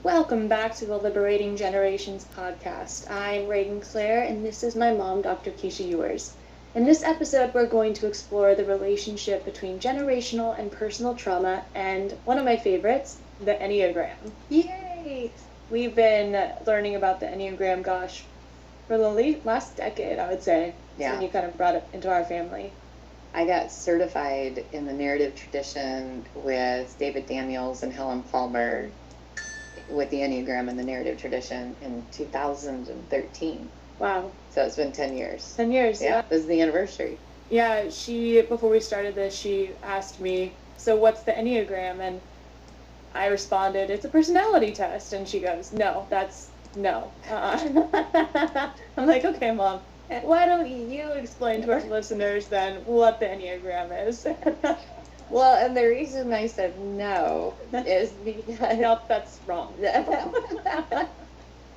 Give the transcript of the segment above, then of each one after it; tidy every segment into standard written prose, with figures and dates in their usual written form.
Welcome back to the Liberating Generations podcast. I'm Regan Claire, and this is my mom, Dr. Keesha Ewers. In this episode, we're going to explore the relationship between generational and personal trauma, and one of my favorites, the Enneagram. Yay! We've been learning about the Enneagram, for the last decade, I would say. Yeah. When you kind of brought it into our family. I got certified in the narrative tradition with David Daniels and Helen Palmer with the Enneagram and the narrative tradition in 2013. Wow. So it's been 10 years. 10 years, yeah. This is the anniversary. Yeah, before we started this, she asked me, so what's the Enneagram? And I responded, it's a personality test. And she goes, no. I'm like, okay, Mom. Why don't you explain to our listeners then what the Enneagram is? Well, and the reason I said no is because... No, that's wrong.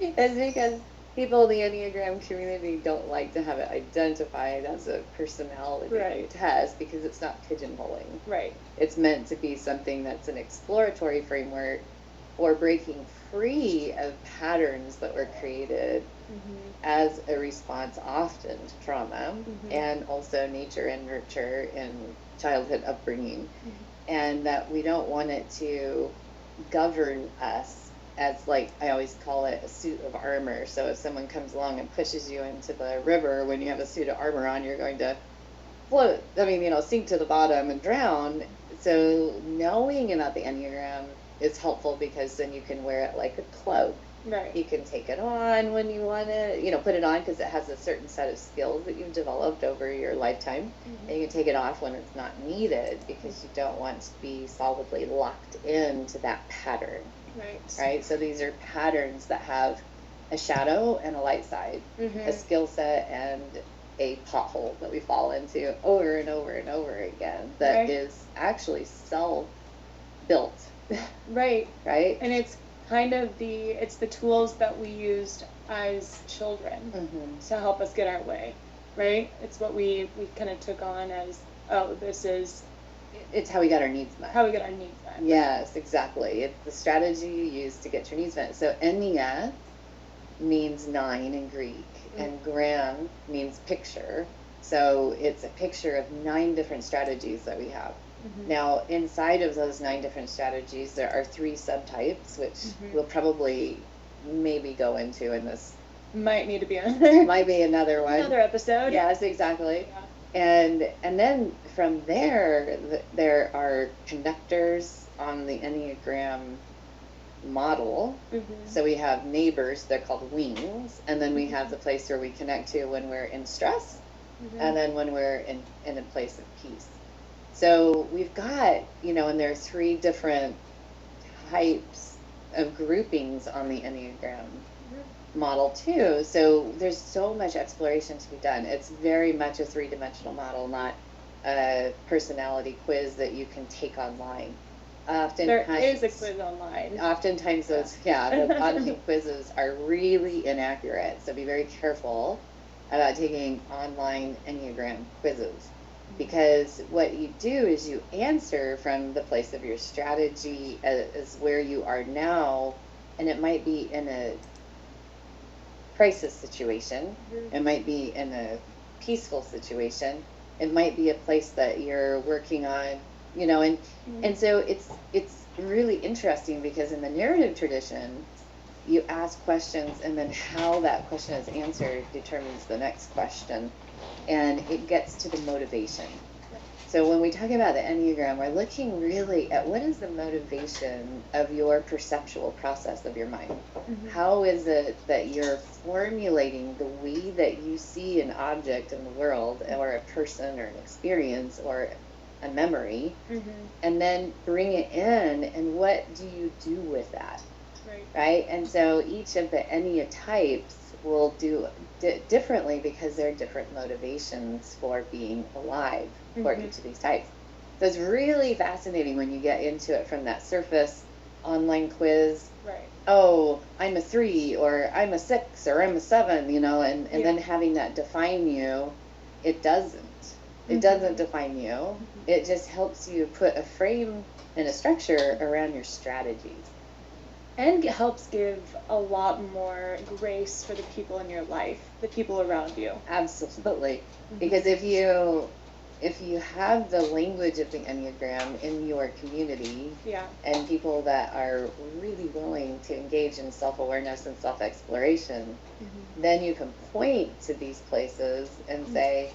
is because people in the Enneagram community don't like to have it identified as a personality test because it's not pigeonholing. Right. It's meant to be something that's an exploratory framework for breaking free of patterns that were created as a response often to trauma and also nature and nurture and childhood upbringing, and that we don't want it to govern us as, like, I always call it a suit of armor. So if someone comes along and pushes you into the river when you have a suit of armor on, you're going to float, sink to the bottom and drown. So knowing about the Enneagram is helpful because then you can wear it like a cloak. Right. You can take it on when you want to, put it on because it has a certain set of skills that you've developed over your lifetime. And you can take it off when it's not needed because you don't want to be solidly locked into that pattern. Right? So these are patterns that have a shadow and a light side, a skill set and a pothole that we fall into over and over and over again that is actually self-built. Right. Right? And it's kind of it's the tools that we used as children to help us get our way, right? It's what we kind of took on as, it's how we got our needs met. How we get our needs met. Yes, exactly. It's the strategy you use to get your needs met. So Ennea means 9 in Greek, and gram means picture. So it's a picture of 9 different strategies that we have. Now, inside of those 9 different strategies, there are 3 subtypes, which we'll probably maybe go into in this. Might need to be another. Might be another one. Another episode. Yes, exactly. Yeah. And then from there are connectors on the Enneagram model. So we have neighbors, they're called wings, and then we have the place where we connect to when we're in stress, and then when we're in a place of peace. So we've got, and there are 3 different types of groupings on the Enneagram model too. So there's so much exploration to be done. It's very much a 3-dimensional model, not a personality quiz that you can take online. There is a quiz online. Oftentimes those online quizzes are really inaccurate. So be very careful about taking online Enneagram quizzes. Because what you do is you answer from the place of your strategy as where you are now, and it might be in a crisis situation, it might be in a peaceful situation, it might be a place that you're working on, and so it's really interesting because in the narrative tradition, you ask questions and then how that question is answered determines the next question. And it gets to the motivation. So when we talk about the Enneagram, we're looking really at what is the motivation of your perceptual process of your mind. How is it that you're formulating the way that you see an object in the world, or a person, or an experience, or a memory, and then bring it in, and what do you do with that? Right? And so each of the Ennea-types will do differently because there are different motivations for being alive for each of these types. So it's really fascinating when you get into it from that surface online quiz. Right. Oh, I'm a 3, or I'm a 6, or I'm a 7, and then having that define you. It doesn't. It doesn't define you. It just helps you put a frame and a structure around your strategies. And it helps give a lot more grace for the people in your life, the people around you. Absolutely. Because if you have the language of the Enneagram in your community, and people that are really willing to engage in self-awareness and self-exploration, then you can point to these places and say,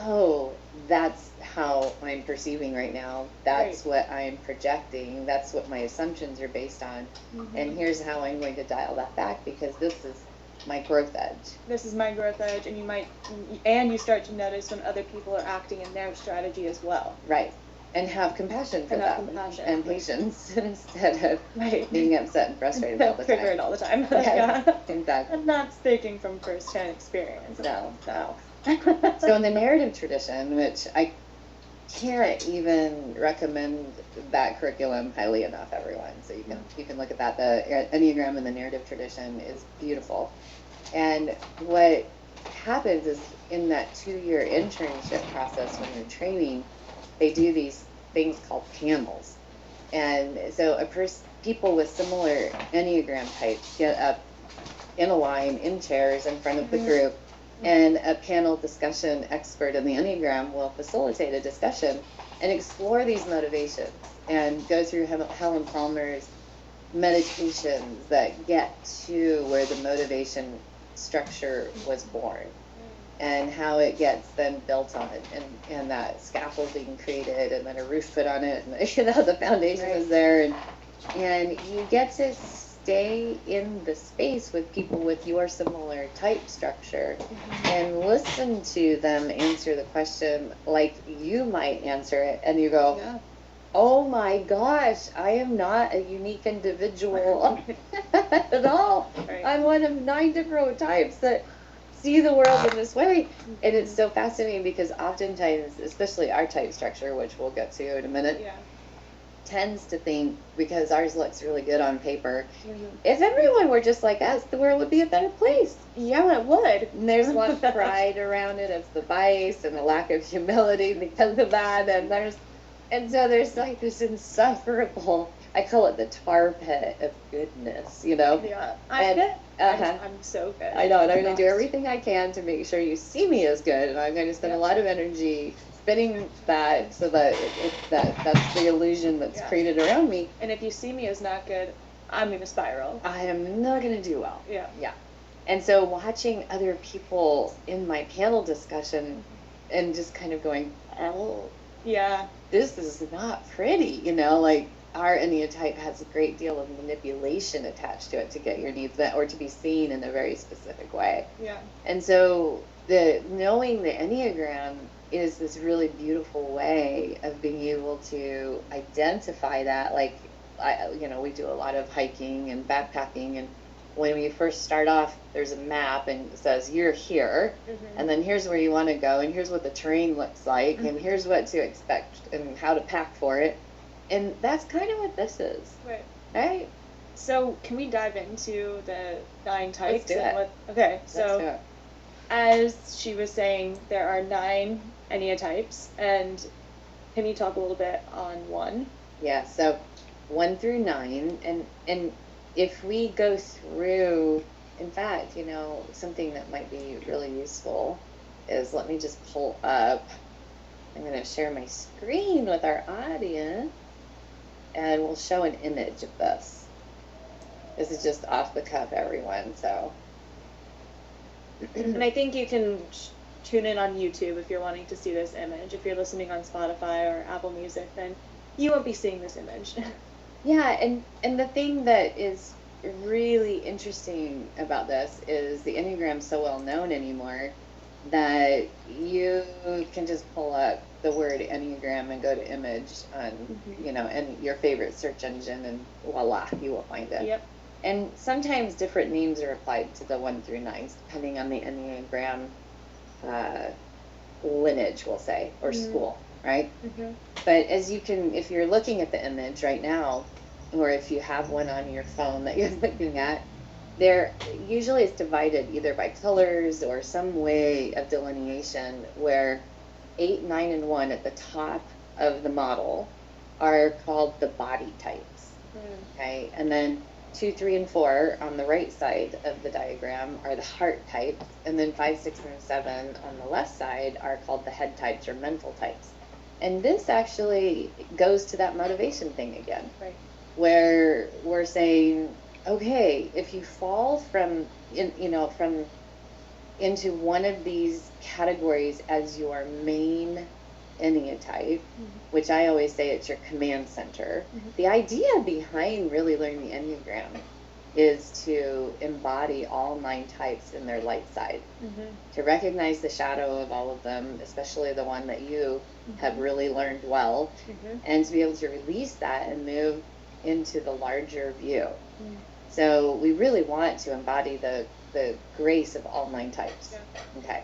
oh, that's how I'm perceiving right now. That's what I'm projecting. That's what my assumptions are based on. And here's how I'm going to dial that back, because this is my growth edge. This is my growth edge, and you start to notice when other people are acting in their strategy as well. Right. And have compassion for them. And patience instead of being upset and frustrated all the time. Triggered all the time. Exactly. I'm not speaking from first-hand experience. No. So in the narrative tradition, which I can't even recommend that curriculum highly enough, everyone. So you can look at that. The Enneagram in the narrative tradition is beautiful. And what happens is, in that 2-year internship process when you're training, they do these things called panels. And so people with similar Enneagram types get up in a line in chairs in front of the group, and a panel discussion expert in the Enneagram will facilitate a discussion and explore these motivations and go through Helen Palmer's meditations that get to where the motivation structure was born and how it gets then built on it, and that scaffolding created, and then a roof put on it, and the foundation is there, and you get to stay in the space with people with your similar type structure and listen to them answer the question like you might answer it, and you go, oh my gosh, I am not a unique individual at all. I'm one of 9 different types that see the world in this way. And it's so fascinating because oftentimes, especially our type structure, which we'll get to in a minute, tends to think, because ours looks really good on paper, if everyone were just like us, the world would be a better place. Yeah, it would. And there's a lot of pride around it, of the bias and the lack of humility because of that, and so there's like this insufferable, I call it the tar pit of goodness, Yeah, I'm so good. I know, and I'm going to do everything I can to make sure you see me as good, and I'm going to spend a lot of energy spinning that so that that's the illusion that's created around me. And if you see me as not good, I'm going to spiral. I am not going to do well. Yeah. And so watching other people in my panel discussion and just kind of going, oh, this is not pretty, like our Ennea-type has a great deal of manipulation attached to it to get your needs met or to be seen in a very specific way. And so knowing the Enneagram is this really beautiful way of being able to identify that. Like, we do a lot of hiking and backpacking, and when we first start off, there's a map and it says you're here, and then here's where you want to go, and here's what the terrain looks like, and here's what to expect and how to pack for it. And that's kind of what this is. Right? So can we dive into the 9 types? Let's do it. Okay, so Let's do it. As she was saying, there are 9 Ennea-types, and can you talk a little bit on 1? Yeah, so 1 through 9, and if we go through, in fact, something that might be really useful is, let me just pull up, I'm going to share my screen with our audience, and we'll show an image of this. This is just off the cuff, everyone, so. And I think you can tune in on YouTube if you're wanting to see this image. If you're listening on Spotify or Apple Music, then you won't be seeing this image. Yeah, and the thing that is really interesting about this is the Enneagram's so well known anymore that you can just pull up the word Enneagram and go to image on, and your favorite search engine, and voila, you will find it. And sometimes different names are applied to the 1 through 9s, depending on the Enneagram lineage, we'll say, or school, right? But as you can, if you're looking at the image right now, or if you have one on your phone that you're looking at, there usually it's divided either by colors or some way of delineation where 8, 9, and 1 at the top of the model are called the body types. Okay, and then 2, 3, and 4 on the right side of the diagram are the heart types, and then 5, 6, and 7 on the left side are called the head types or mental types. And this actually goes to that motivation thing again, Right. where we're saying, okay, if you fall into one of these categories as your main Ennea-type, which I always say it's your command center. The idea behind really learning the Enneagram is to embody all 9 types in their light side, to recognize the shadow of all of them, especially the one that you have really learned well, and to be able to release that and move into the larger view. So we really want to embody the grace of all 9 types. Okay.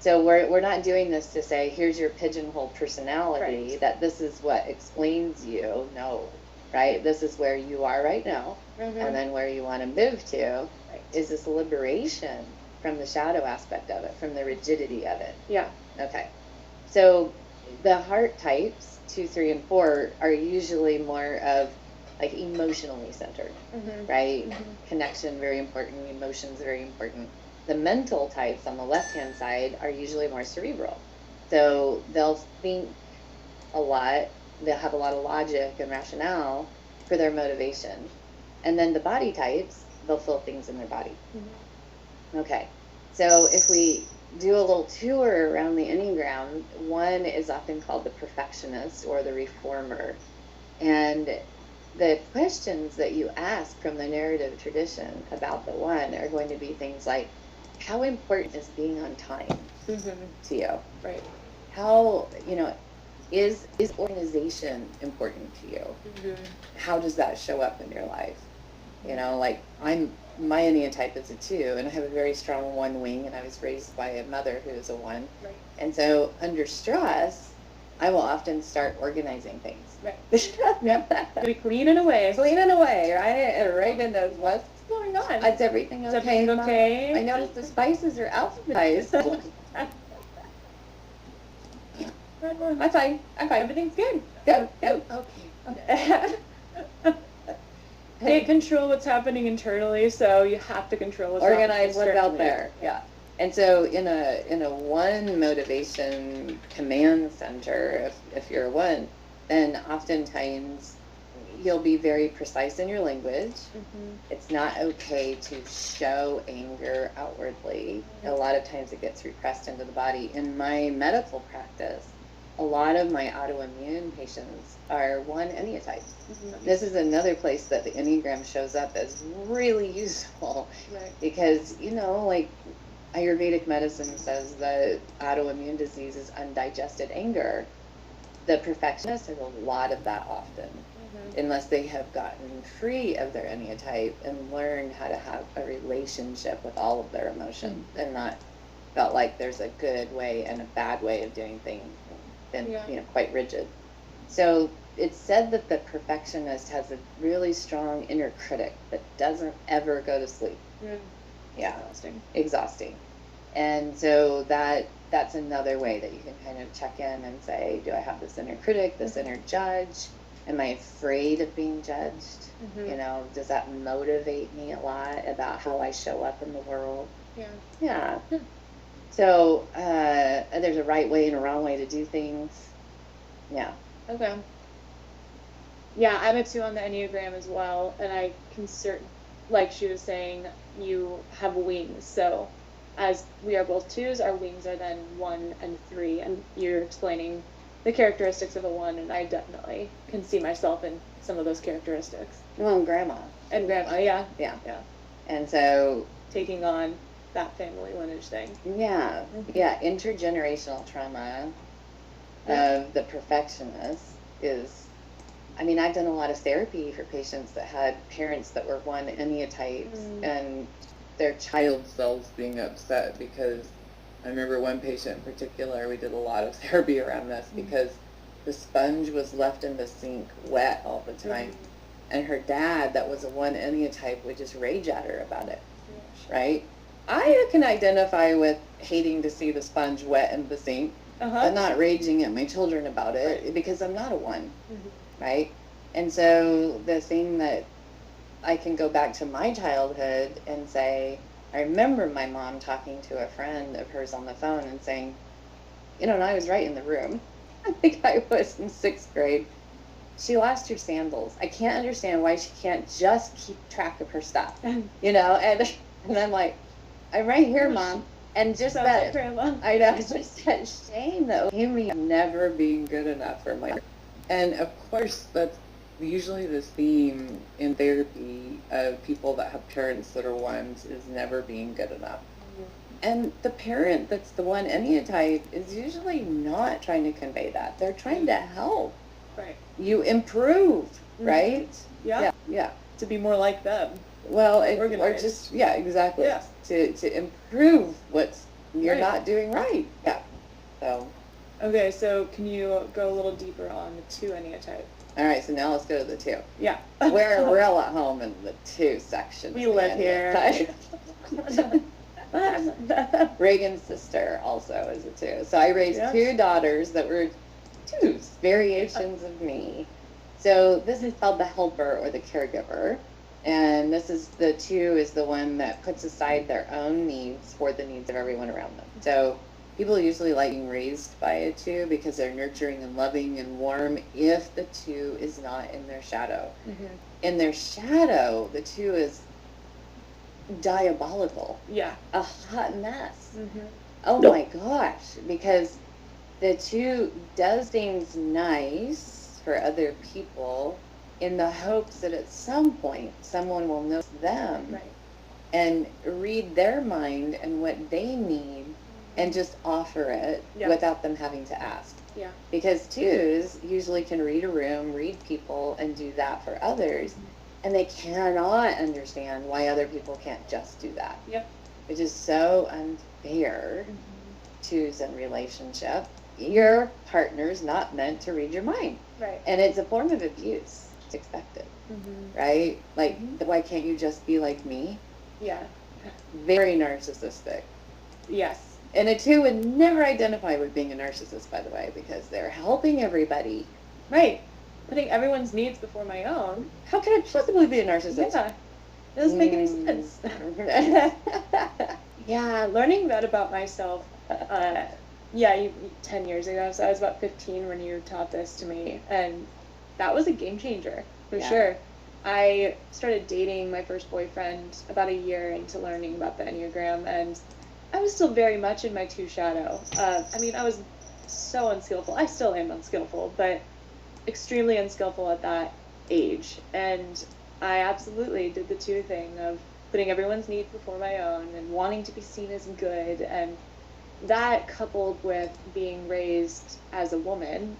So we're not doing this to say, here's your pigeonhole personality, that this is what explains you. No, right? This is where you are right now. And then where you want to move to is this liberation from the shadow aspect of it, from the rigidity of it. Yeah. Okay. So the heart types, 2, 3, and 4, are usually more of like emotionally centered, right? Connection, very important. Emotions, very important. The mental types on the left-hand side are usually more cerebral. So they'll think a lot, they'll have a lot of logic and rationale for their motivation. And then the body types, they'll feel things in their body. Okay, so if we do a little tour around the Enneagram, 1 is often called the perfectionist or the reformer. And the questions that you ask from the narrative tradition about the 1 are going to be things like, how important is being on time to you? Right. How, is organization important to you? How does that show up in your life? Like my Ennea-type is a 2, and I have a very strong 1 wing, and I was raised by a mother who is a 1. Right. And so under stress, I will often start organizing things. Right. Be cleaning away, right? And Reagan knows what's going on. Is everything okay? Is everything okay? I noticed the spices are alphabetized. I'm fine. Everything's good. Go. Okay. Can't control what's happening internally, so you have to control what's organize what's out there. Yeah. And so in a 1 motivation command center, if you're a 1, then oftentimes you'll be very precise in your language. It's not okay to show anger outwardly. A lot of times it gets repressed into the body. In my medical practice, a lot of my autoimmune patients are 1 Ennea-type. This is another place that the Enneagram shows up as really useful, because, like Ayurvedic medicine says that autoimmune disease is undigested anger. The perfectionist has a lot of that often, unless they have gotten free of their Ennea-type and learned how to have a relationship with all of their emotions and not felt like there's a good way and a bad way of doing things, and quite rigid. So it's said that the perfectionist has a really strong inner critic that doesn't ever go to sleep. Exhausting. And so that's another way that you can kind of check in and say, do I have this inner critic, this inner judge? Am I afraid of being judged? Does that motivate me a lot about how I show up in the world? Yeah. So there's a right way and a wrong way to do things. Yeah. Okay. Yeah, I'm a 2 on the Enneagram as well, and I can like she was saying, you have wings. So as we are both 2s, our wings are then 1 and 3, and you're explaining the characteristics of a 1, and I definitely can see myself in some of those characteristics. Well, and grandma. Yeah. And so taking on that family lineage thing. Yeah. Intergenerational trauma of the perfectionist is, I've done a lot of therapy for patients that had parents that were 1 Ennea-types, and their child selves being upset because I remember one patient in particular, we did a lot of therapy around this because the sponge was left in the sink wet all the time. And her dad, that was a 1 Ennea-type, would just rage at her about it, right? I can identify with hating to see the sponge wet in the sink, but not raging at my children about it because I'm not a 1, right? And so the thing that I can go back to my childhood and say, I remember my mom talking to a friend of hers on the phone and saying, and I was right in the room. I think I was in 6th grade. She lost her sandals. I can't understand why she can't just keep track of her stuff, and I'm like, I'm right here, Mom. And just that, I know, it's just that shame that me never being good enough for my. And of course, that's usually the theme in therapy of people that have parents that are ones is never being good enough. And the parent that's the one Ennea-type is usually not trying to convey that. They're trying to help you improve, right? Yeah. To be more like them. Well, or just, exactly. Yeah. To improve what you're not doing right. Yeah. So. Okay, so can you go a little deeper on the 2 Ennea-type? All right, so now let's go to the 2. Yeah. We're all at home in the 2 section. We live here. Reagan's sister also is a 2. So I raised 2 daughters that were 2s, variations of me. So this is called the helper or the caregiver. And this is the 2 is the one that puts aside their own needs for the needs of everyone around them. So people usually like being raised by a 2 because they're nurturing and loving and warm if the 2 is not in their shadow. Mm-hmm. In their shadow, the 2 is diabolical. Yeah. A hot mess. Mm-hmm. Oh my gosh. Because the 2 does things nice for other people in the hopes that at some point someone will notice them and read their mind and what they need and just offer it without them having to ask. Yeah. Because 2s usually can read a room, read people, and do that for others. And they cannot understand why other people can't just do that. Yep. Which is so unfair. 2s in relationship. Your partner's not meant to read your mind. Right. And it's a form of abuse. It's expected. Right? Like, why can't you just be like me? Yeah. Very narcissistic. Yes. And a 2 would never identify with being a narcissist, by the way, because they're helping everybody. Right. Putting everyone's needs before my own. How can I possibly be a narcissist? Yeah. It doesn't make any sense. Yeah, learning that about myself, 10 years ago, so I was about 15 when you taught this to me, and that was a game changer, for sure. I started dating my first boyfriend about a year into learning about the Enneagram, and I was still very much in my 2 shadow. I was so unskillful. I still am unskillful, but extremely unskillful at that age. And I absolutely did the 2 thing of putting everyone's needs before my own and wanting to be seen as good. And that coupled with being raised as a woman,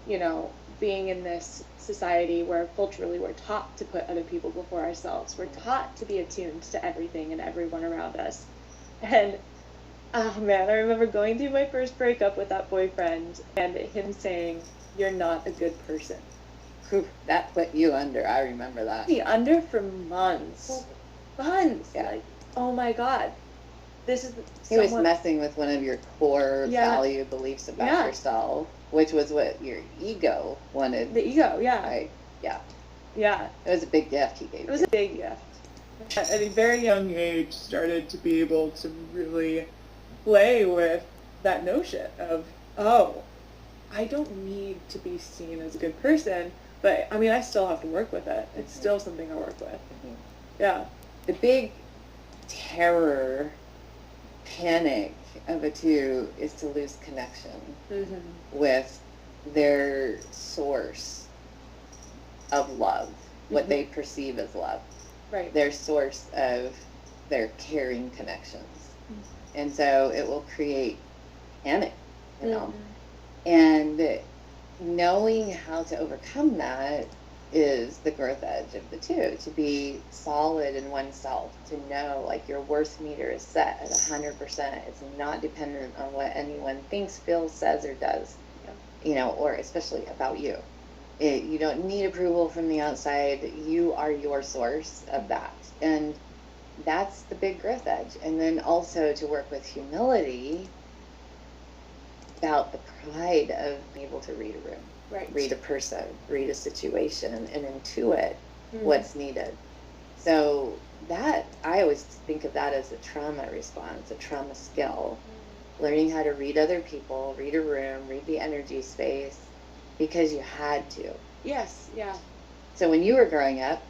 being in this society where culturally we're taught to put other people before ourselves. We're taught to be attuned to everything and everyone around us. And oh man, I remember going through my first breakup with that boyfriend and him saying, "You're not a good person." That put you under. I remember that. Me under for months. Months. Yeah. Like, oh my God. This is He was messing with one of your core value beliefs about yourself, which was what your ego wanted. The ego, Right? Yeah. Yeah. It was a big gift he gave you. It was a big gift. At a very young age, started to be able to really play with that notion of, oh, I don't need to be seen as a good person, but I still have to work with it. It's still something I work with. Yeah. The big terror, panic of a 2 is to lose connection with their source of love, what they perceive as love. Right. Their source of their caring connections. And so it will create panic, And knowing how to overcome that is the growth edge of the 2, to be solid in oneself, to know like your worth meter is set at 100%. It's not dependent on what anyone thinks, feels, says, or does, or especially about you. You don't need approval from the outside. You are your source of that. And that's the big growth edge. And then also to work with humility about the pride of being able to read a room, read a person, read a situation, and intuit what's needed. So that, I always think of that as a trauma response, a trauma skill. Learning how to read other people, read a room, read the energy space, because you had to. Yes, yeah. So when you were growing up,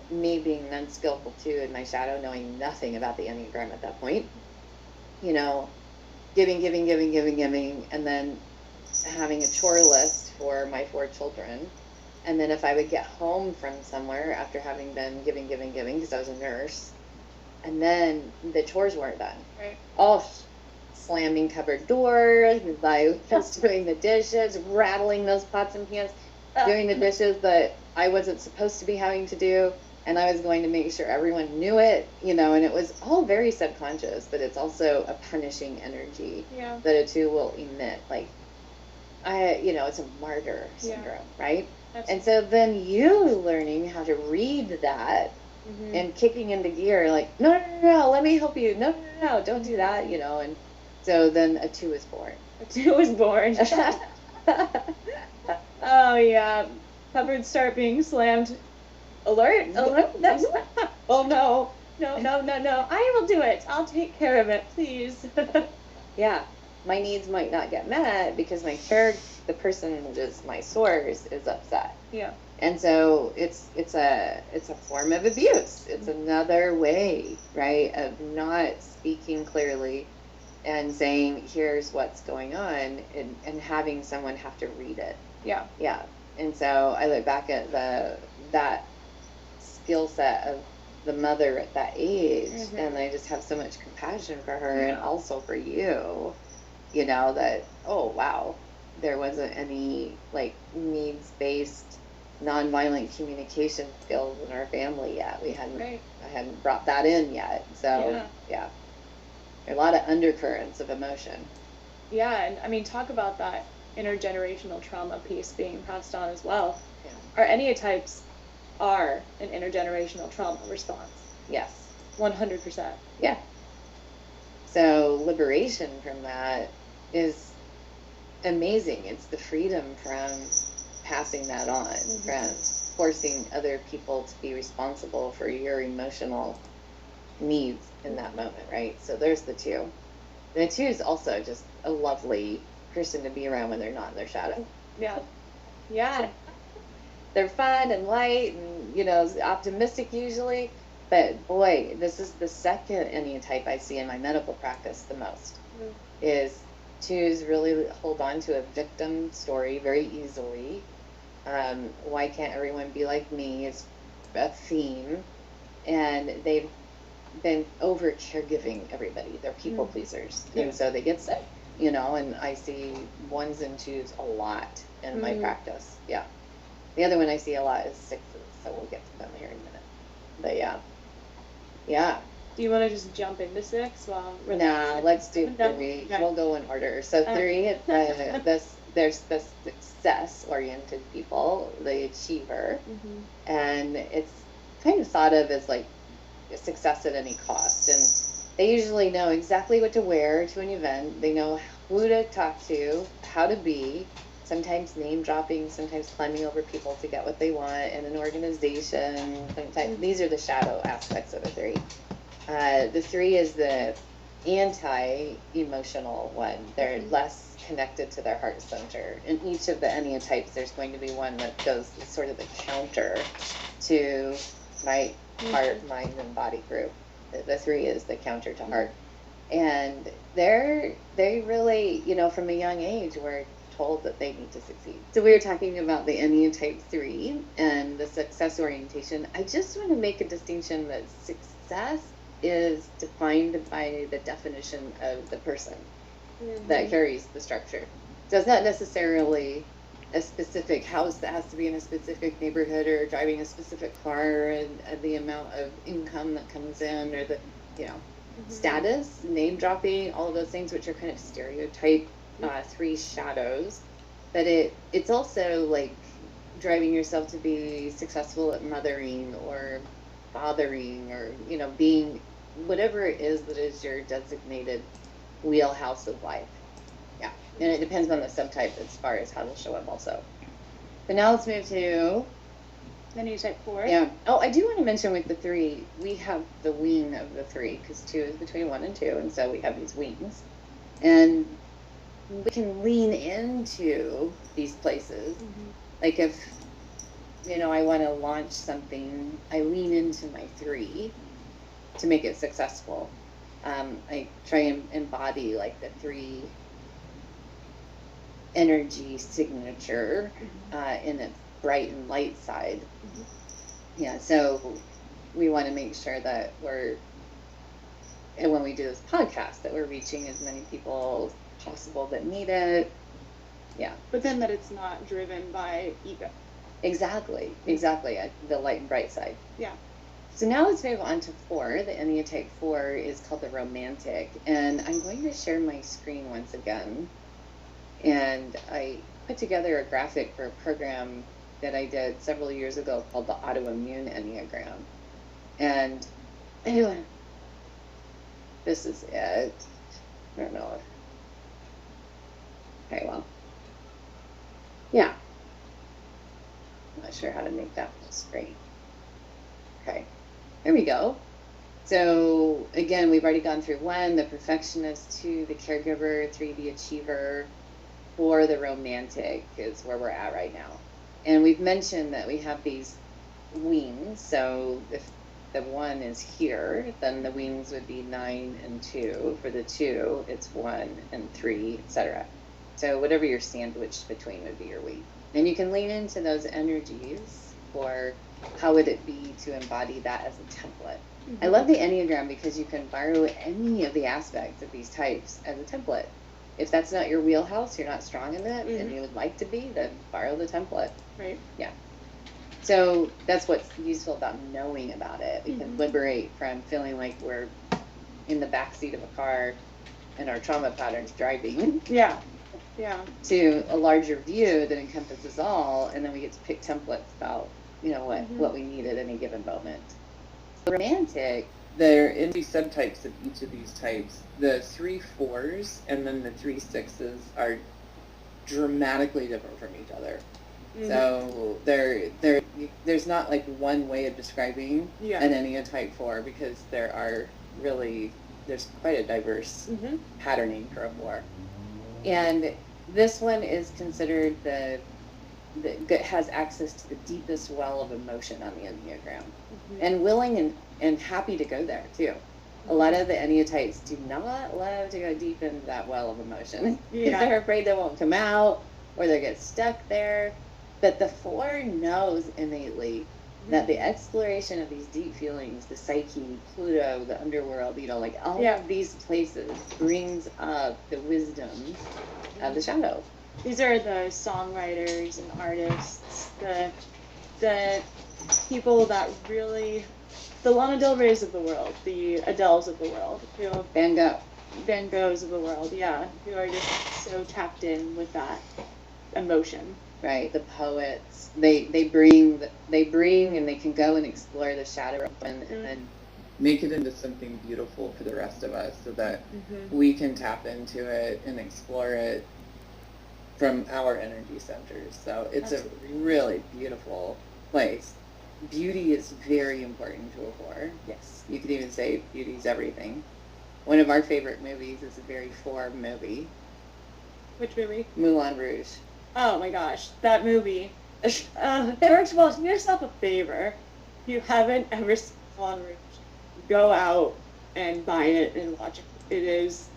me being an unskillful too in my shadow, knowing nothing about the Enneagram at that point, you know, giving, and then having a chore list for my 4 children. And then if I would get home from somewhere after having been giving, because I was a nurse, and then the chores weren't done. Right. All slamming cupboard doors, like just doing the dishes, rattling those pots and pans, doing the dishes that I wasn't supposed to be having to do, and I was going to make sure everyone knew it, you know, and it was all very subconscious, but it's also a punishing energy that a 2 will emit. Like, it's a martyr syndrome, right? Absolutely. And so then you learning how to read that and kicking into gear, like, no, let me help you. No, don't do that, you know. And so then a 2 is born. A 2 is born. Oh, yeah. Cupboards start being slammed. Alert. Oh, no. No. I will do it. I'll take care of it, please. Yeah. My needs might not get met because the person that is my source is upset. Yeah. And so it's a form of abuse. It's another way, right, of not speaking clearly and saying, here's what's going on, and having someone have to read it. Yeah. Yeah. And so I look back at that skill set of the mother at that age, and I just have so much compassion for her and also for you, you know, that, oh, wow, there wasn't any, like, needs-based, nonviolent communication skills in our family yet. I hadn't brought that in yet. So, yeah. There are a lot of undercurrents of emotion. Yeah, and I mean, talk about that intergenerational trauma piece being passed on as well. Yeah. Our Ennea-types are an intergenerational trauma response. Yes. 100%. Yeah. So liberation from that is amazing. It's the freedom from passing that on, from forcing other people to be responsible for your emotional needs in that moment, right? So there's the 2. And the 2 is also just a lovely person to be around when they're not in their shadow. Yeah. Yeah. They're fun and light and, you know, optimistic usually. But boy, this is the second Ennea-type I see in my medical practice the most. Is 2s really hold on to a victim story very easily. Why can't everyone be like me is a theme. And they've been over caregiving everybody. They're people pleasers. And so they get sick, you know, and I see 1s and 2s a lot in my practice. Yeah. The other one I see a lot is 6s, so we'll get to them here in a minute. But yeah. Yeah. Do you want to just jump into 6 while we're Nah, let's do 3. Okay. We'll go in order. So 3, there's the success-oriented people, the achiever, and it's kind of thought of as like success at any cost. And they usually know exactly what to wear to an event. They know who to talk to, how to be, sometimes name dropping, sometimes climbing over people to get what they want in an organization. Sometimes these are the shadow aspects of the 3. The 3 is the anti-emotional one. They're less connected to their heart center. In each of the Ennea-types, there's going to be one that goes sort of the counter to my heart, mind, and body group. The 3 is the counter to heart. And they really, you know, from a young age, were told that they need to succeed. So we were talking about the Ennea-type 3 and the success orientation. I just want to make a distinction that success is defined by the definition of the person that carries the structure. So it's not necessarily a specific house that has to be in a specific neighborhood or driving a specific car and the amount of income that comes in or the, you know, status, name dropping, all of those things, which are kind of stereotype 3 shadows. But it's also like driving yourself to be successful at mothering or fathering or, you know, being whatever it is that is your designated wheelhouse of life. Yeah. And it depends on the subtype as far as how they'll show up also. But now let's move to Ennea-type 4. Yeah. Oh, I do want to mention with the 3, we have the wing of the 3, because 2 is between 1 and 2, and so we have these wings. And we can lean into these places. Like if, I want to launch something, I lean into my 3 to make it successful. I try and embody like the 3 energy signature in its bright and light side. Yeah, so we want to make sure that and when we do this podcast, that we're reaching as many people as possible that need it. Yeah. But then that it's not driven by ego. Exactly. The light and bright side. Yeah. So now let's move on to 4. The Ennea-type 4 is called the romantic. And I'm going to share my screen once again. And I put together a graphic for a program that I did several years ago called the autoimmune Enneagram. And anyway, this is it. I don't know. Okay, well. Yeah. I'm not sure how to make that one straight. Okay. There we go. So again, we've already gone through 1, the perfectionist, 2, the caregiver, 3, the achiever, 4, the romantic is where we're at right now. And we've mentioned that we have these wings. So if the 1 is here, then the wings would be 9 and 2. For the 2, it's 1 and 3, etc. So whatever you're sandwiched between would be your wing. And you can lean into those energies for how would it be to embody that as a template. I love the Enneagram because you can borrow any of the aspects of these types as a template. If that's not your wheelhouse, you're not strong in it, and you would like to be, then borrow the template. Right. Yeah. So that's what's useful about knowing about it. We can liberate from feeling like we're in the backseat of a car and our trauma patterns driving. Yeah. Yeah. To a larger view that encompasses all, and then we get to pick templates about, what we need at any given moment. Romantic. There are in these subtypes of each of these types, the 3 4s and then the 3 6s are dramatically different from each other. So there's not like one way of describing an Ennea-type 4 because there's quite a diverse patterning for a 4. And this one is considered that has access to the deepest well of emotion on the Enneagram, and willing and happy to go there too. A lot of the Ennea-types do not love to go deep into that well of emotion because they're afraid they won't come out or they get stuck there. But the 4 knows innately that the exploration of these deep feelings, the psyche, Pluto, the underworld, all of these places brings up the wisdom of the shadow. These are the songwriters and artists, the people that really, the Lana Del Reys of the world, the Adeles of the world, Van Goghs of the world, who are just so tapped in with that emotion. Right, the poets, they bring and they can go and explore the shadow and make it into something beautiful for the rest of us so that we can tap into it and explore it from our energy centers. So it's a really beautiful place. Beauty is very important to a 4. Yes. You could even say beauty's everything. One of our favorite movies is a very 4 movie. Which movie? Moulin Rouge. Oh my gosh, that movie. First of all, do yourself a favor. If you haven't ever seen Moulin Rouge, go out and buy it and watch it. It is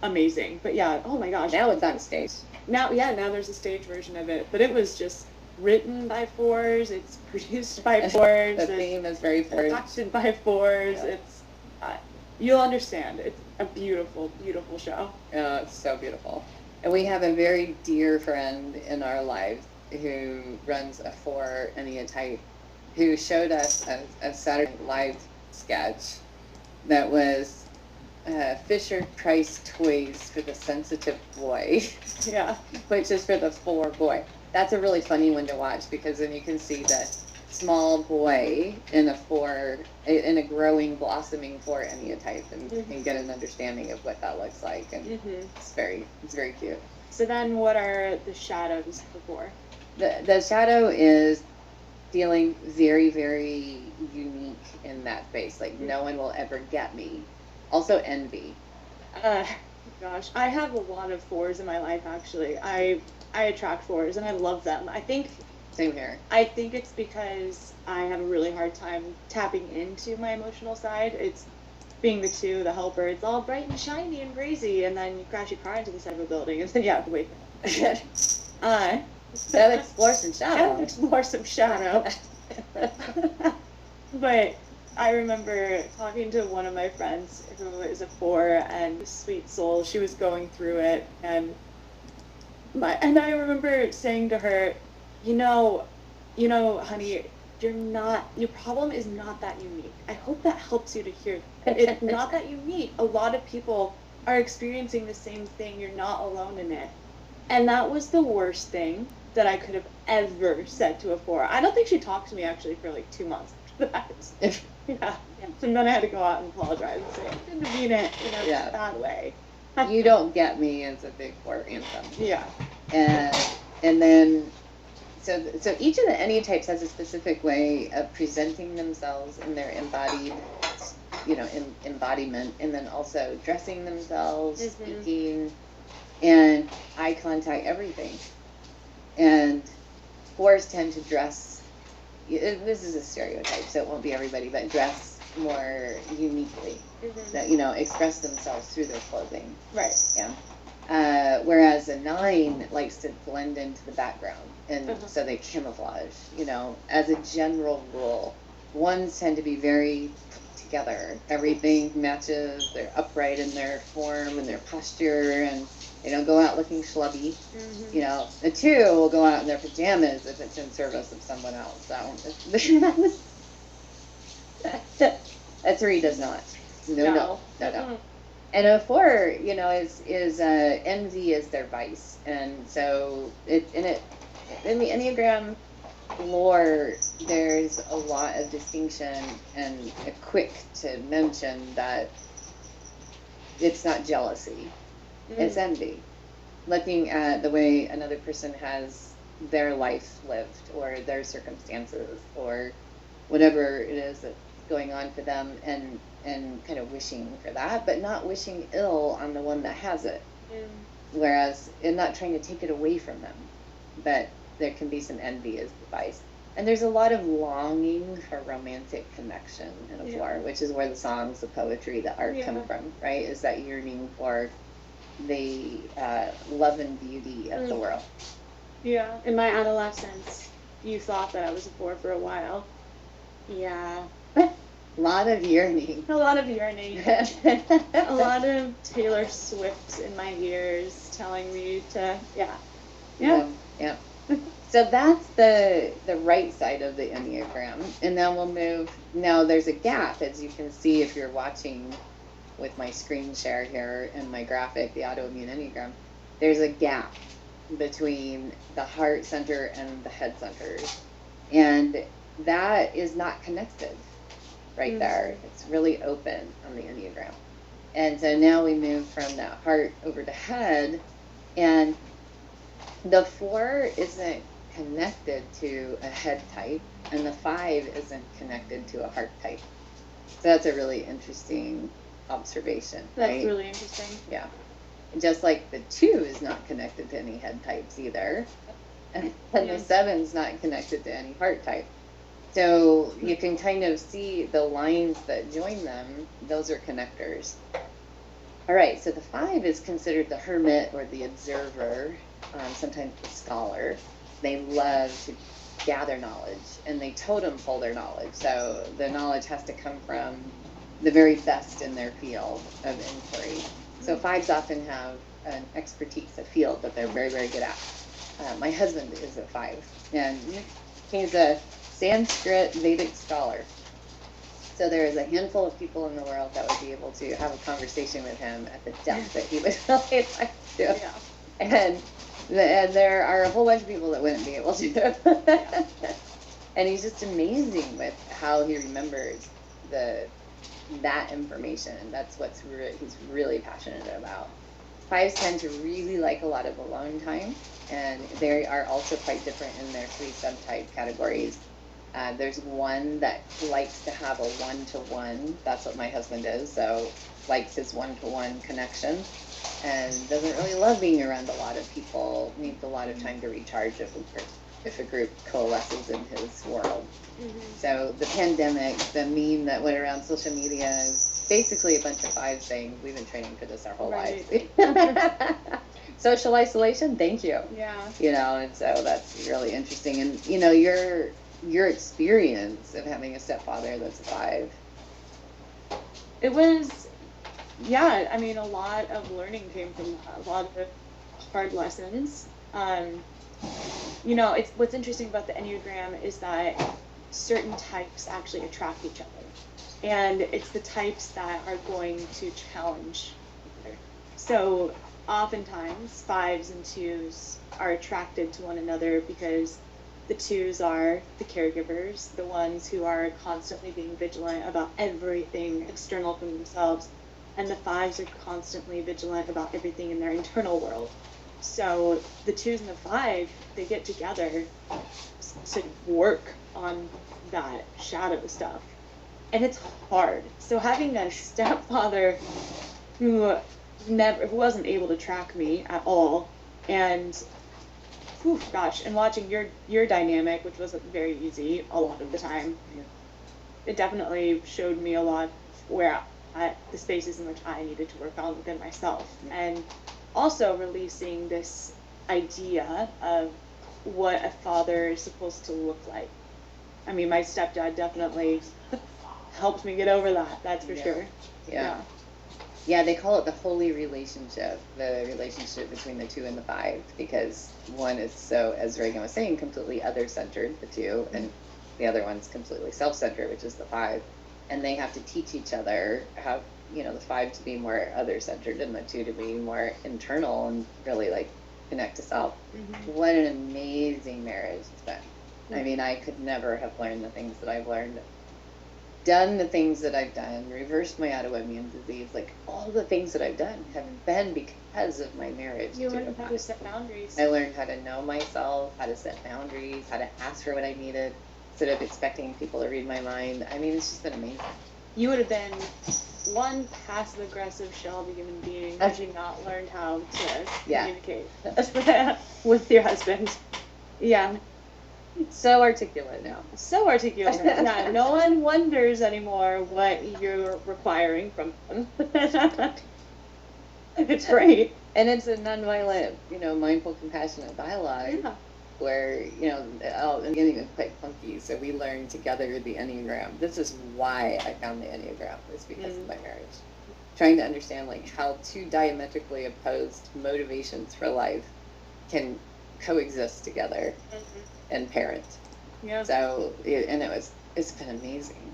amazing. But yeah, oh my gosh. Now it's on stage. Now there's a stage version of it. But it was just written by 4s. It's produced by 4s. The theme is very 4s. Acted by 4s. Yeah. It's you'll understand. It's a beautiful, beautiful show. Oh, it's so beautiful. And we have a very dear friend in our lives who runs a 4 Ennea-type who showed us a Saturday Night Live sketch that was Fisher-Price toys for the sensitive boy. Yeah. Which is for the 4 boy. That's a really funny one to watch because then you can see the small boy in a growing, blossoming 4 Ennea-type and get an understanding of what that looks like. And it's very cute. So then what are the shadows for? The shadow is feeling very, very unique in that space. Like no one will ever get me. Also envy. Gosh, I have a lot of fours in my life, actually. I attract fours, and I love them. Same here. I think it's because I have a really hard time tapping into my emotional side. It's being the two, the helper. It's all bright and shiny and crazy, and then you crash your car into the side of a building, and then you have to wait for it. Gotta explore some shadow. Explore some shadow. But I remember talking to one of my friends who is a 4, and sweet soul, she was going through it, and I remember saying to her, you know, honey, your problem is not that unique. I hope that helps you to hear that. It's not that unique. A lot of people are experiencing the same thing. You're not alone in it. And that was the worst thing that I could have ever said to a 4. I don't think she talked to me actually for like 2 months after that. Yeah. And then I had to go out and apologize and say, I didn't mean it in a bad way. You don't get me as a big 4 anthem. Yeah. And then, so each of the Ennea-types has a specific way of presenting themselves in their embodied, embodiment, and then also dressing themselves, speaking, and eye contact, everything. And 4s tend to dress, this is a stereotype, so it won't be everybody, but dress more uniquely, that, express themselves through their clothing. Right. Yeah. Whereas a 9 likes to blend into the background, and so they camouflage, as a general rule. 1s tend to be very put together. Everything matches. They're upright in their form and their posture, and they don't go out looking schlubby. A 2 will go out in their pajamas if it's in service of someone else. A 3 does not. No. And a 4, is envy is their vice, and so in the Enneagram lore, there's a lot of distinction, and quick to mention that it's not jealousy, it's envy, looking at the way another person has their life lived, or their circumstances, or whatever it is that's going on for them, and kind of wishing for that, but not wishing ill on the one that has it. Whereas, and not trying to take it away from them, but there can be some envy as the vice. And there's a lot of longing for romantic connection in a 4, which is where the songs, the poetry, the art come from, right? Is that yearning for the love and beauty of the world. Yeah. In my adolescence, you thought that I was a 4 for a while. Yeah. A lot of yearning. A lot of yearning. A lot of Taylor Swift in my ears telling me to, Yeah. So that's the right side of the Enneagram. And then we'll move, now there's a gap, as you can see if you're watching with my screen share here and my graphic, the autoimmune Enneagram. There's a gap between the heart center and the head center. And that is not connected right there. It's really open on the Enneagram. And so now we move from that heart over to head, and the 4 isn't connected to a head type, and the 5 isn't connected to a heart type. So that's a really interesting observation. That's really interesting. Yeah. Just like the 2 is not connected to any head types either, and the 7's not connected to any heart type. So you can kind of see the lines that join them, those are connectors. All right, so the 5 is considered the hermit or the observer, sometimes the scholar. They love to gather knowledge, and they totem pole their knowledge. So the knowledge has to come from the very best in their field of inquiry. So 5s often have an expertise, a field that they're very, very good at. My husband is a 5, and he's a Sanskrit Vedic scholar. So there is a handful of people in the world that would be able to have a conversation with him at the depth that he would really like to. Yeah. And there are a whole bunch of people that wouldn't be able to. And he's just amazing with how he remembers that information. That's what's he's really passionate about. 5s tend to really like a lot of alone time, and they are also quite different in their 3 subtype categories. There's one that likes to have a one-to-one. That's what my husband is. So likes his one-to-one connection and doesn't really love being around a lot of people. Needs a lot of time to recharge if a group coalesces in his world. Mm-hmm. So the pandemic, the meme that went around social media is basically a bunch of fives saying, we've been training for this our whole lives. Social isolation, thank you. Yeah. You know, and so that's really interesting. And, you know, your experience of having a stepfather that's a 5. It was, yeah, I mean, a lot of learning came from a lot of hard lessons. You know, what's interesting about the Enneagram is that certain types actually attract each other. And it's the types that are going to challenge each other. So oftentimes 5s and 2s are attracted to one another because the 2s are the caregivers, the ones who are constantly being vigilant about everything external from themselves, and the 5s are constantly vigilant about everything in their internal world. So the 2s and the 5, they get together to work on that shadow stuff, and it's hard. So having a stepfather who wasn't able to track me at all, and and watching your dynamic, which wasn't very easy a lot of the time, it definitely showed me a lot where the spaces in which I needed to work on within myself, and also releasing this idea of what a father is supposed to look like. I mean, my stepdad definitely helped me get over that, that's for sure. Yeah, they call it the holy relationship, the relationship between the 2 and the 5, because one is, so, as Regan was saying, completely other-centered, the 2, and the other one's completely self-centered, which is the 5. And they have to teach each other how, you know, the 5 to be more other-centered and the 2 to be more internal and really, like, connect to self. Mm-hmm. What an amazing marriage it's been. Mm-hmm. I mean, I could never have learned the things that I've learned, done the things that I've done, reversed my autoimmune disease, like all the things that I've done have been because of my marriage. You learned how to set boundaries. I learned how to know myself, how to set boundaries, how to ask for what I needed, instead of expecting people to read my mind. I mean, it's just been amazing. You would have been one passive-aggressive shell of a human being had you not learned how to communicate with your husband. Yeah. So articulate now. So articulate. Yeah, no one wonders anymore what you're requiring from them. It's great. And it's a nonviolent, you know, mindful, compassionate dialogue where, you know, the beginning was quite clunky, so we learned together the Enneagram. This is why I found the Enneagram, was because of my marriage. Trying to understand, like, how 2 diametrically opposed motivations for life can coexist together and parent. Yeah. So, it's been amazing.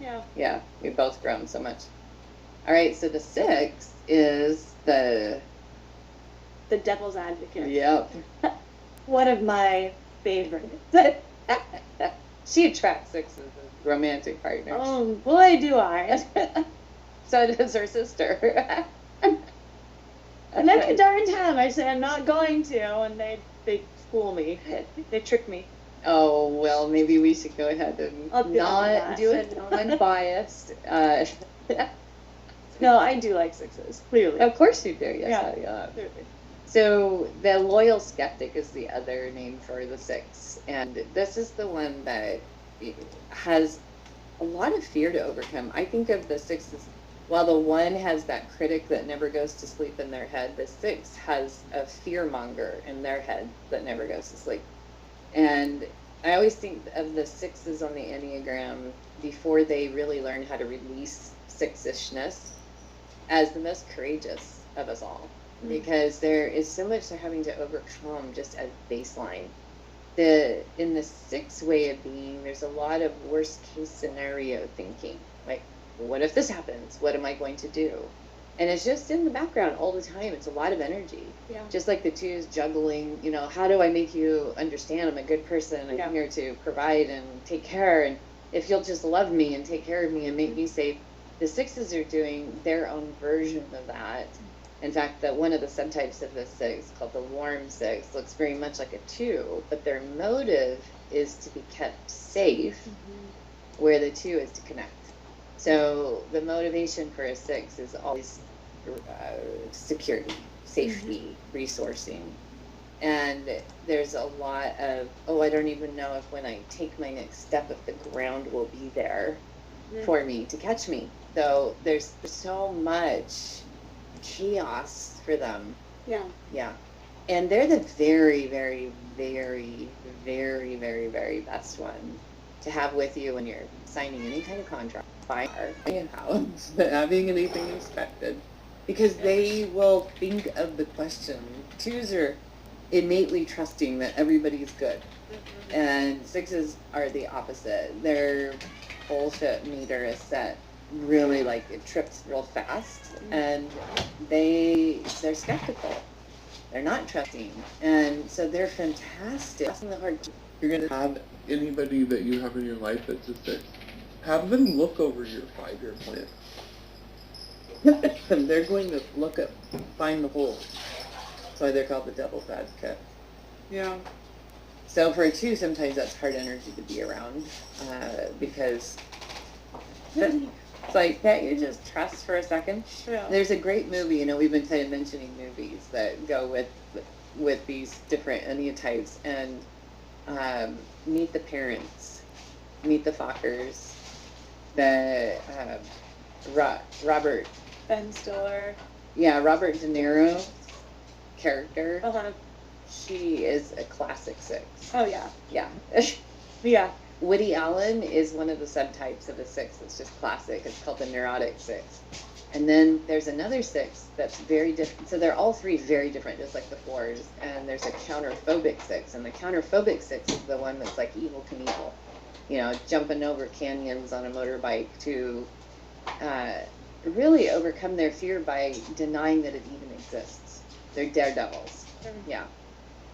Yeah. Yeah, we've both grown so much. All right, so the 6 is the devil's advocate. Yep. One of my favorites. She attracts 6s as romantic partners. Oh, boy, do I. So does her sister. And every darn time I say I'm not going to, and they fool me. They trick me. Oh, well, maybe we should go ahead and not do it unbiased. No, I do like 6s, clearly. Of course you do, yes. Yeah. Clearly. So the loyal skeptic is the other name for the 6. And this is the one that has a lot of fear to overcome. I think of the 6 as, while the 1 has that critic that never goes to sleep in their head, the 6 has a fear monger in their head that never goes to sleep. And I always think of the 6s on the Enneagram, before they really learn how to release 6-ishness, as the most courageous of us all. Because there is so much they're having to overcome just as baseline. In the 6 way of being, there's a lot of worst case scenario thinking. Like, what if this happens? What am I going to do? And it's just in the background all the time. It's a lot of energy. Yeah. Just like the 2s juggling, you know, how do I make you understand I'm a good person? I'm here to provide and take care. And if you'll just love me and take care of me and make me safe. The 6s are doing their own version of that. In fact, one of the subtypes of the 6, called the warm 6, looks very much like a 2, but their motive is to be kept safe, where the 2 is to connect. So the motivation for a 6 is always security, safety, resourcing. And there's a lot of, I don't even know if when I take my next step, if the ground will be there for me to catch me. So there's so much chaos for them. Yeah. Yeah. And they're the very, very, very, very, very, very best one to have with you when you're signing any kind of contract, buying a house, having anything inspected, because they will think of the question. 2s are innately trusting that everybody's good, and 6s are the opposite. Their bullshit meter is set really, like, it trips real fast, and they're skeptical. They're not trusting, and so they're fantastic. Asking the hard. You're going to have anybody that you have in your life that's a 6. Have them look over your 5-year plan. They're going to find the holes. That's why they're called the devil's advocate. Yeah. So for a 2, sometimes that's hard energy to be around, because it's like, can't you just trust for a second? Yeah. There's a great movie, we've been kind of mentioning movies that go with these different Ennea-types, and Meet the Parents, Meet the Fockers, the Robert. Ben Stiller. Yeah, Robert De Niro character. Uh-huh. She is a classic 6. Oh, yeah. Yeah. Yeah. Woody Allen is one of the subtypes of the 6 that's just classic. It's called the neurotic 6. And then there's another 6 that's very different. So they're all 3 very different, just like the 4s. And there's a counterphobic 6. And the counterphobic 6 is the one that's like Evel Knievel. Jumping over canyons on a motorbike to really overcome their fear by denying that it even exists. They're daredevils. Yeah.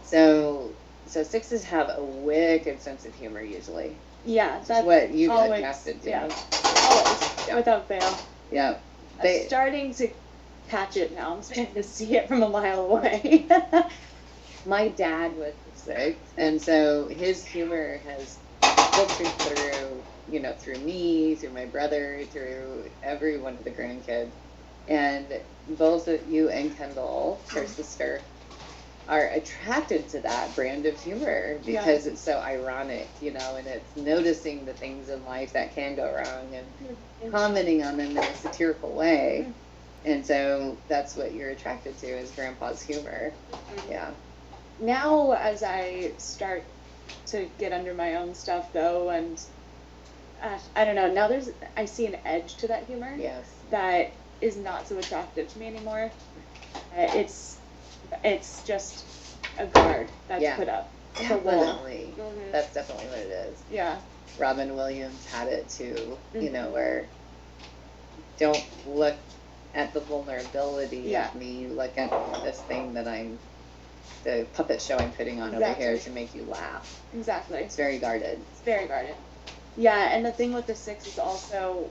So 6s have a wicked sense of humor usually. Yeah, that's what you've always, attested to. Yeah, always, Yeah. Without fail. Yeah. I'm starting to catch it now. I'm starting to see it from a mile away. My dad was a 6, and so his humor has filtered through me, through my brother, through every one of the grandkids. And both of you and Kendall, her sister, are attracted to that brand of humor because it's so ironic, and it's noticing the things in life that can go wrong and commenting on them in a satirical way. And so that's what you're attracted to, is Grandpa's humor. Yeah. Now, as I start to get under my own stuff, though, and I don't know, now I see an edge to that humor. Yes. That is not so attractive to me anymore. It's just a guard that's put up. Definitely. That's definitely what it is. Yeah. Robin Williams had it too, where don't look at the vulnerability of me, look at this thing that the puppet show I'm putting on over here to make you laugh. Exactly. It's very guarded. It's very guarded. Yeah, and the thing with the 6 is also,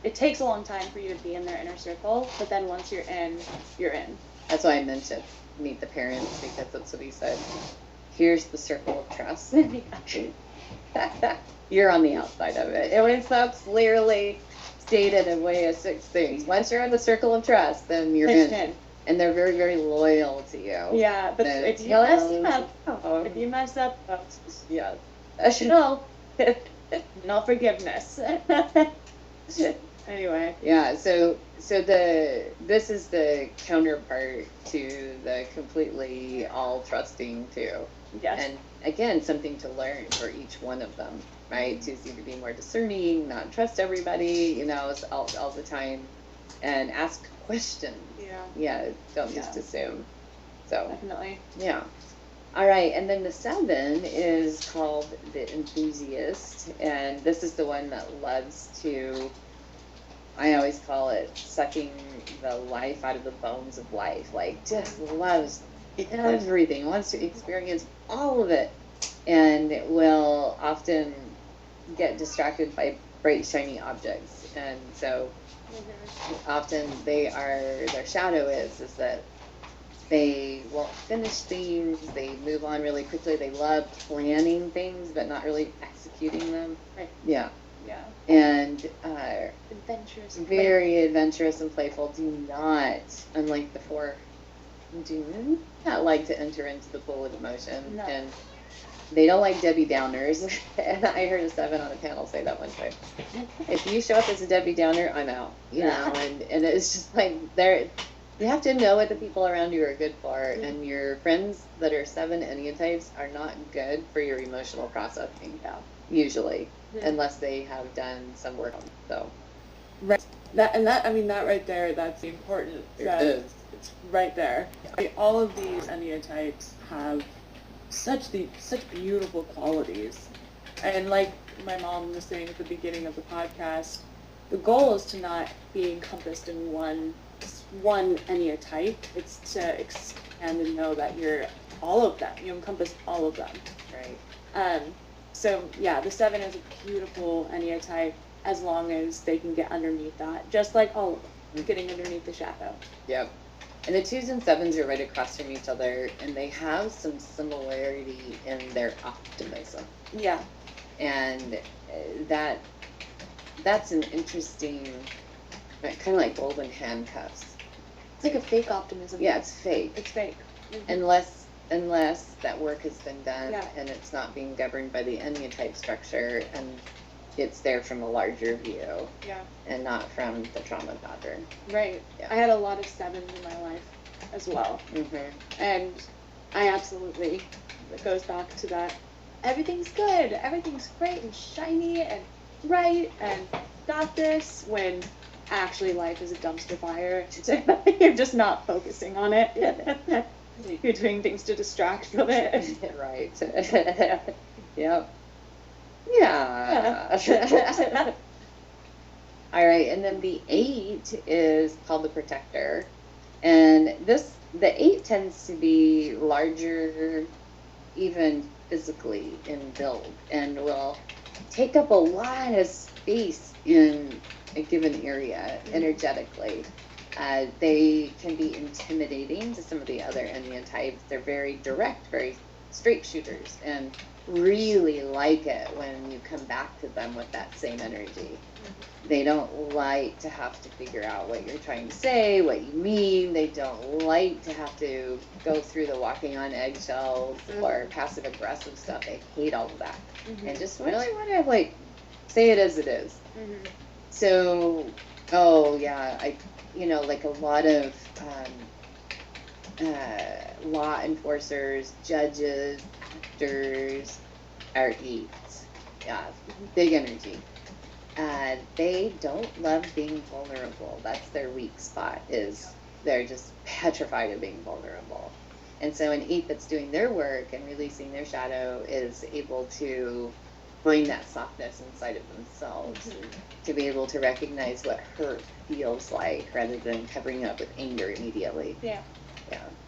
it takes a long time for you to be in their inner circle, but then once you're in, you're in. That's why I mentioned Meet the Parents, because that's what he said. Here's the circle of trust. You're on the outside of it. It was so clearly stated in way of 6 things. Once you're in the circle of trust, then you're in. And they're very, very loyal to you. Yeah, but if you mess up, no forgiveness. Anyway. Yeah, so this is the counterpart to the completely all trusting too. Yes. And again, something to learn for each one of them, right? To see to be more discerning, not trust everybody, all the time, and ask questions. Yeah. Yeah, don't just assume. So definitely. Yeah. All right, and then the 7 is called the enthusiast, and this is the one that loves to, I always call it sucking the life out of the bones of life, like just loves everything, wants to experience all of it, and will often get distracted by bright, shiny objects. And so Often their shadow is that they won't finish things, they move on really quickly, they love planning things but not really executing them. Right. Yeah. Yeah. And Adventurous. very adventurous and playful, do not, unlike the 4, do not like to enter into the pool of emotion. No. And they don't like Debbie Downers. And I heard a 7 on a panel say that one time. If you show up as a Debbie Downer, I'm out. You know, and it's just like you have to know what the people around you are good for, and your friends that are 7 Ennea-types are not good for your emotional processing, usually, unless they have done some work on it. So. Right. That right there, that's the important. It's right there. All of these Ennea-types have such beautiful qualities, and like my mom was saying at the beginning of the podcast, the goal is to not be encompassed in one Ennea-type. It's to expand and know that you're all of them. You encompass all of them. Right. So yeah, the 7 is a beautiful Ennea-type as long as they can get underneath that, just like all of them, getting underneath the shadow. Yep. And the 2s and 7s are right across from each other, and they have some similarity in their optimism. Yeah. And that's an interesting, kind of like golden handcuffs. It's like a fake optimism. Yeah, it's fake. It's fake. Unless that work has been done, and it's not being governed by the Ennea-type structure, and it's there from a larger view, and not from the trauma pattern. Right. Yeah. I had a lot of 7s in my life as well, and I absolutely, it goes back to that. Everything's good. Everything's great and shiny and bright and got this. When actually life is a dumpster fire. You're just not focusing on it. You're doing things to distract from it. Right. Yep. Yeah. All right, and then the 8 is called the protector, and the 8 tends to be larger, even physically in build, and will take up a lot of space in a given area energetically. They can be intimidating to some of the other Ennea-types. They're very direct, very straight shooters, and really like it when you come back to them with that same energy. They don't like to have to figure out what you're trying to say, what you mean. They don't like to have to go through the walking on eggshells or passive aggressive stuff. They hate all of that, and just really want to like say it as it is. So, like a lot of law enforcers, judges, actors are 8s. Yeah, big energy. They don't love being vulnerable. That's their weak spot, is they're just petrified of being vulnerable. And so an 8 that's doing their work and releasing their shadow is able to bring that softness inside of themselves, to be able to recognize what hurt feels like rather than covering up with anger immediately. Yeah.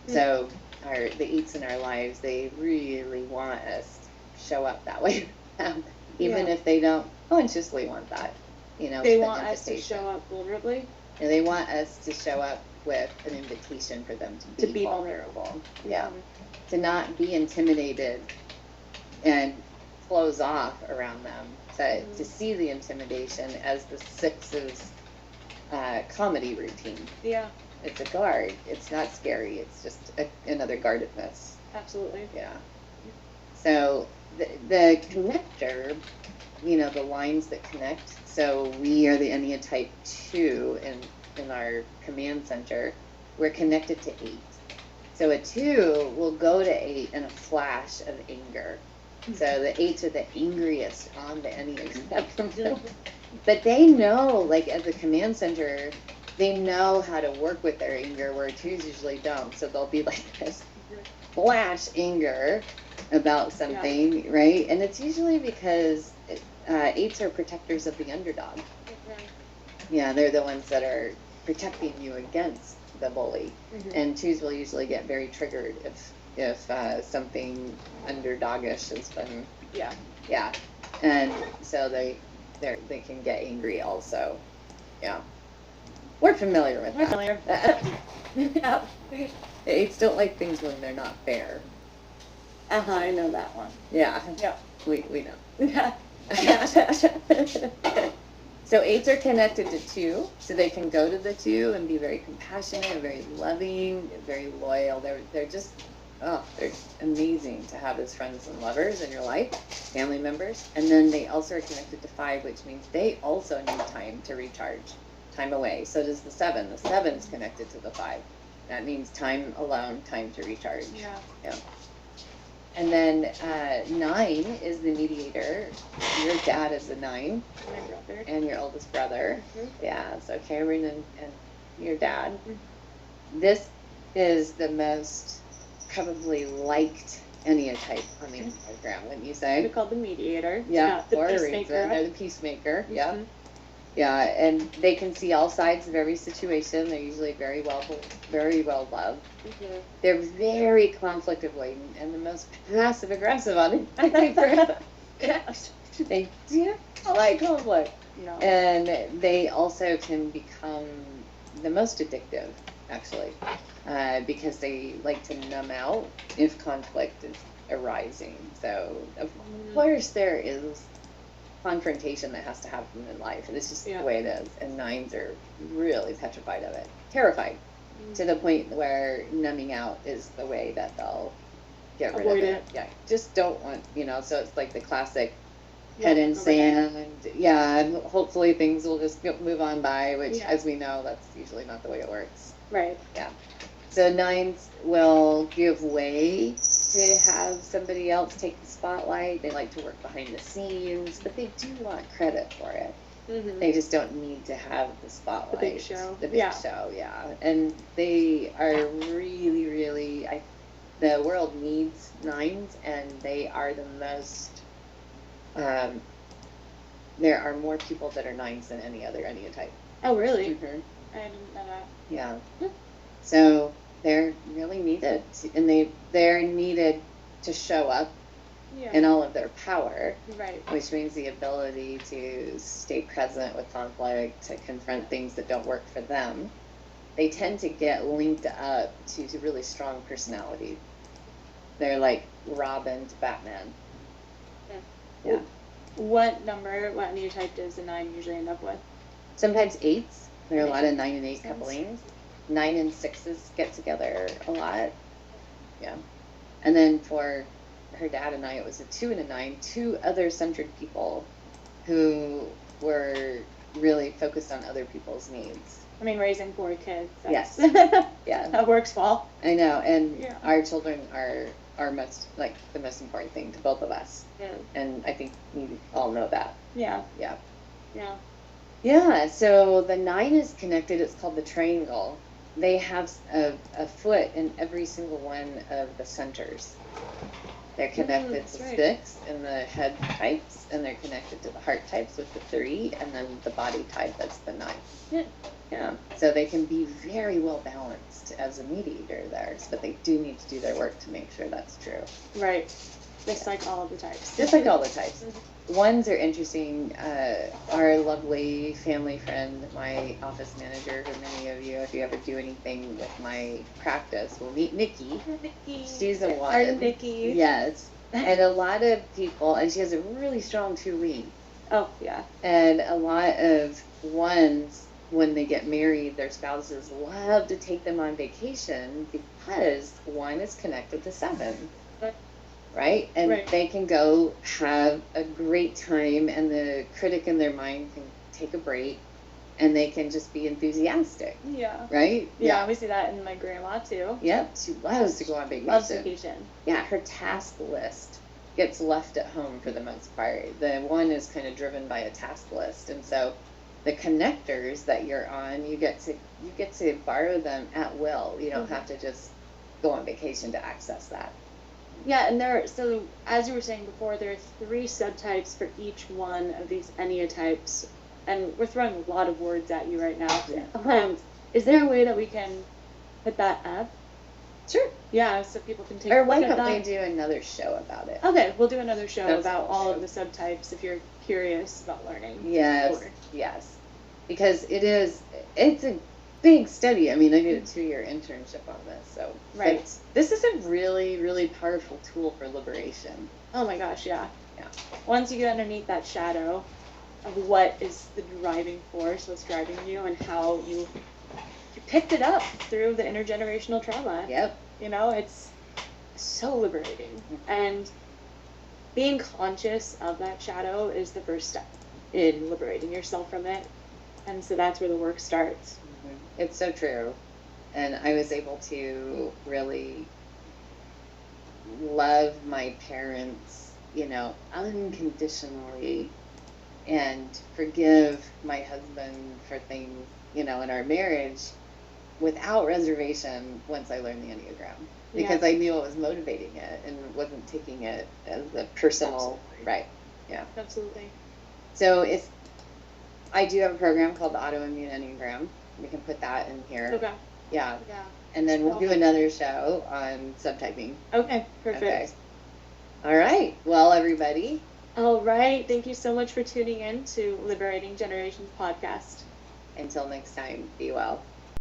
So the 8s in our lives, they really want us to show up that way, even if they don't consciously want that. They want us to show up vulnerably. And they want us to show up with an invitation for them to be vulnerable. Yeah. To not be intimidated and close off around them. To see the intimidation as the 6's comedy routine. Yeah. It's a guard. It's not scary. It's just another guardedness. Absolutely. Yeah. So the connector, the lines that connect. So we are the Ennea-type 2 in our command center. We're connected to 8. So a 2 will go to 8 in a flash of anger. So the 8s are the angriest on the Enneagram. But they know, like as a command center, they know how to work with their anger, where 2s usually don't. So they'll be like this flash anger about something, right? And it's usually because 8s are protectors of the underdog. Yeah, they're the ones that are protecting you against the bully. And 2s will usually get very triggered if something underdogish has been. Yeah. And so they can get angry also. Yeah. We're familiar with We're that. familiar with that. Yeah. The 8s don't like things when they're not fair. I know that one. Yeah. Yeah. We know. Yeah. So 8s are connected to 2, so they can go to the 2 and be very compassionate, very loving, very loyal. They're just, they're amazing to have as friends and lovers in your life, family members. And then they also are connected to 5, which means they also need time to recharge, time away. So does the 7. The 7's connected to the 5. That means time alone, time to recharge. Yeah. And then 9 is the mediator. Your dad is a 9. My brother. And your oldest brother. Mhm. Yeah, so Cameron and your dad. This is the most probably liked Ennea-type on the Enneagram, wouldn't you They're say? called the mediator. Yeah, The for a peacemaker. reason. They're the peacemaker. Yeah. Mhm. Yeah, and they can see all sides of every situation. They're usually very well loved. Mhm. They're very conflict avoidant and the most passive aggressive on the They do not like conflict. No. And they also can become the most addictive, actually, because they like to numb out if conflict is arising. So, of course, there is confrontation that has to happen in life. It's just the way it is. And 9s are really petrified of it, terrified, to the point where numbing out is the way that they'll get rid Avoid of it. it. Yeah, just don't want, so it's like the classic head in sand. Yeah, and hopefully things will just move on by, which, as we know, that's usually not the way it works. Right. Yeah. So 9s will give way to have somebody else take the spotlight. They like to work behind the scenes, but they do want credit for it. Mm-hmm. They just don't need to have the spotlight. The big show. The big show, yeah. And they are really, really, the world needs 9s, and they are the most, there are more people that are 9s than any other Ennea-type. Oh, really? Mm-hmm. I didn't know that. Yeah. So they're really needed, and they're needed to show up in all of their power, Right. which means the ability to stay present with conflict, to confront things that don't work for them. They tend to get linked up to really strong personality. They're like Robin to Batman. Yeah. What Ennea-type does the 9 usually end up with? Sometimes 8s. There are a lot of 9 and 8 couplings. 9 and 6s get together a lot. Yeah. And then for her dad and I, it was a 2 and a 9, 2 other-centered people who were really focused on other people's needs. I mean, raising 4 kids. Yes. Yeah. That works well. I know, and our children are the most important thing to both of us. Yeah. And I think you all know that. Yeah. Yeah. Yeah. Yeah, so the 9 is connected. It's called the triangle. They have a foot in every single one of the centers. They're connected to 6 in the head types, and they're connected to the heart types with the 3, and then the body type, that's the 9. Yeah. So they can be very well balanced as a mediator there, but they do need to do their work to make sure that's true. Right. Just like all of the types. Just like all the types. 1s are interesting. Our lovely family friend, my office manager, for many of you, if you ever do anything with my practice, will meet Nikki. Nikki. She's a 1. Our Nikki. Yes. And a lot of people, and she has a really strong 2 lead. Oh, yeah. And a lot of 1s, when they get married, their spouses love to take them on vacation because 1 is connected to 7. Right? And they can go have a great time, and the critic in their mind can take a break, and they can just be enthusiastic. Yeah. Right? Yeah, we see that in my grandma, too. Yep. She loves to go on vacation. Loves vacation. Yeah, her task list gets left at home for the most part. The 1 is kind of driven by a task list, and so the connectors that you're on, you get to borrow them at will. You don't have to just go on vacation to access that. Yeah, and so as you were saying before, there are 3 subtypes for each one of these Ennea-types, and we're throwing a lot of words at you right now. Yeah. Is there a way that we can put that up? Sure. Yeah, so people can take Or a look why at don't that. we do another show about it? Okay, we'll do another show That's about cool. all of the subtypes if you're curious about learning. Yes, more. yes. Because it's a big study. I mean, I did a 2-year internship on this, so. Right. But this is a really, really powerful tool for liberation. Oh my gosh, yeah. Yeah. Once you get underneath that shadow of what is the driving force, what's driving you, and how you picked it up through the intergenerational trauma. Yep. You know, it's so liberating. And being conscious of that shadow is the first step in liberating yourself from it. And so that's where the work starts. It's so true. And I was able to really love my parents, you know, unconditionally, and forgive my husband for things, you know, in our marriage without reservation once I learned the Enneagram. Because I knew what was motivating it and wasn't taking it as a personal, Absolutely. right. Yeah. Absolutely. So I do have a program called the Autoimmune Enneagram. We can put that in here. Okay. Yeah. Yeah. And then we'll do another show on subtyping. Okay, perfect. Okay. All right. Well, everybody. All right. Thank you so much for tuning in to Liberating Generations podcast. Until next time, be well.